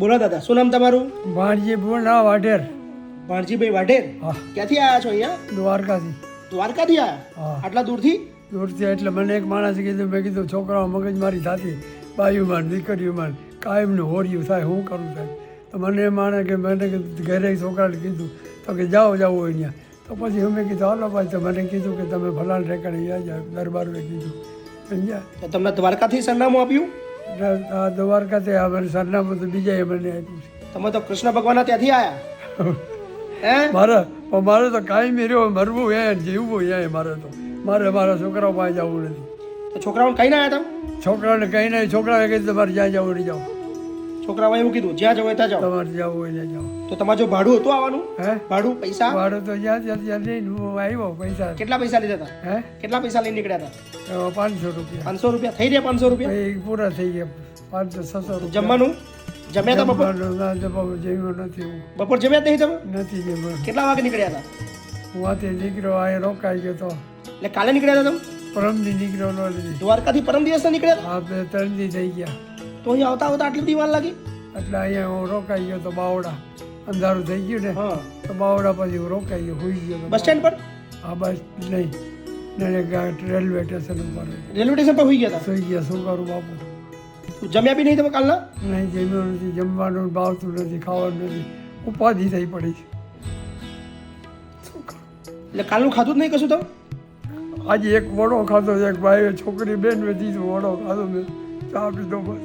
બોલો દાદા, શું નામ તમારું? ભાણજી બોલા વાઢેર. ભાણજીભાઈ વાઢેર. હા. ક્યાંથી આવ્યા છો અહીંયા? દ્વારકાથી. દ્વારકાથી આવ્યા? હા. આટલા દૂરથી? દૂરથી એટલે મને એક માણસે કીધું, મેં કીધું છોકરાઓ મગજમારી થતી, બાયુમાન દીકરીઓમાં કાયમનું હોર્યું થાય, હું કરું થાય. તો મને એ માણે કે મને કીધું ઘરે છોકરાને કીધું તો કે જાઓ જવું હોય ત્યાં. તો પછી અમે કીધું હાલો ભાઈ, તો મને કીધું કે તમે ફલાણ ઠેકાણે ત્યાં જાઓ, દરબારોએ કીધું સમજ્યા. તો તમને દ્વારકાથી સરનામું આપ્યું? આ દ્વારકાથી આ મને સરનામું તો બીજાએ મને આપ્યું છે. તમે તો કૃષ્ણ ભગવાનના ત્યાંથી આવ્યા હે? મારે તો કાંઈ રહ્યો મરવું એ જીવવું એ મારે તો મારા છોકરાઓ પાસે જવું નથી. તો છોકરાઓને કઈ ના આવ્યા તમે? છોકરાને કંઈ નહીં, છોકરાએ કીધું તમારે જ્યાં જવું નહીં જાઓ, છોકરાઓએ એવું કીધું જ્યાં જવું હોય ત્યાં જાઓ. તમારે જવું હોય ત્યાં જાઓ. તો તમારે જો ભાડું હતું આવવાનું? હે ભાડું પૈસા ભાડું તો જ્યાં લઈને હું આવ્યો પૈસા. કેટલા પૈસા લીધા હતા? હે કેટલા પૈસા લઈને નીકળ્યા હતા? 500 રૂપિયા. 500 રૂપિયા થઈ રહ્યા? 500 રૂપિયા એ પૂરા થઈ ગયા. 500-600 રૂપિયા. જમવાનું જમ્યા હતા બપોર? જમ્યું નથી હું. બપોર જમ્યા જ નહીં તમે? નથી જમ્યું. કેટલા વાગે નીકળ્યા હતા? હું આથી નીકળ્યો, આ રોકાઈ ગયો તો એટલે કાલે નીકળ્યા હતા તમે? પરમથી નીકળ્યો નથી. દ્વારકાથી પરમ દિવસે નીકળ્યા હતા? આ 3 દી થઈ ગયા. તો અહીંયા આવતા આવતા આટલી બધી વાર લાગી? એટલે અહીંયા હું રોકાઈ ગયો તો બાવડા, અંધારું થઈ ગયું ને હા. તો બાવડા પછી હું રોકાઈ ગયો, હોઈ ગયો. બસ સ્ટેન્ડ પર? હા બસ નહીં, રેલવે સ્ટેશન ઉપર રેલવે સ્ટેશન પર હોઈ ગયા હતા? સુઈ ગયા. શું કરું બાપુ, જમ્યા બી નહીં તમે કાલના? નહીં જમ્યો નથી, જમવાનું ભાવતું નથી, ખાવાનું નથી, ઉપાધિ થઈ પડી છે. શું કરું? એટલે કાલનું ખાધું જ નહીં કશું તમે? આજે એક વડો ખાધો, એક ભાઈ છોકરી બેન મેં દીધું વડો ખાધો, મેં ચા પીધો બસ.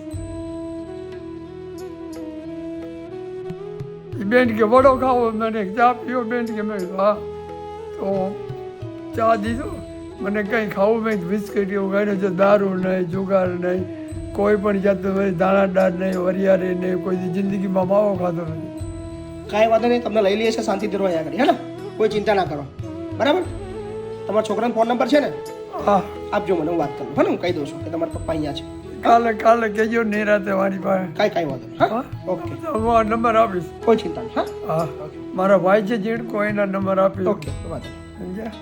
એ બેન કે વડો ખાવો, મને ચા પીવો, બેન કે મેં કીધું હા. તો ચા દીધો, મને કંઈ ખાવું મેં બિસ્કીટ એવું કાંઈ નથી, દારૂ નહીં, જુગાર નહીં, કોઈ પણ જાતનું દાણાદાર નહીં, વરિયાળી નહીં, કોઈ જિંદગીમાં માવો ખાધો નથી. કાંઈ વાંધો નહીં, તમને લઈ લઈએ છીએ શાંતિથી રહો અહીંયા આગળ, હે ને? કોઈ ચિંતા ના કરો, બરાબર? તમારા છોકરાનો ફોન નંબર છે ને? હા આપજો મને, હું વાત કરું. હા ને, હું કહી દઉં છું કે તમારા પપ્પા અહીંયા છે. કાલે કહેજો નિરાતે મારી પાસે. કાંઈ વાંધો નહીં. હા, ઓકે, હું આ નંબર આપીશ. કોઈ ચિંતા નહીં. હા, હા મારા ભાઈ છે જીણકો, એના નંબર આપીશ. ઓકે, વાંધો નહીં. સમજ્યા?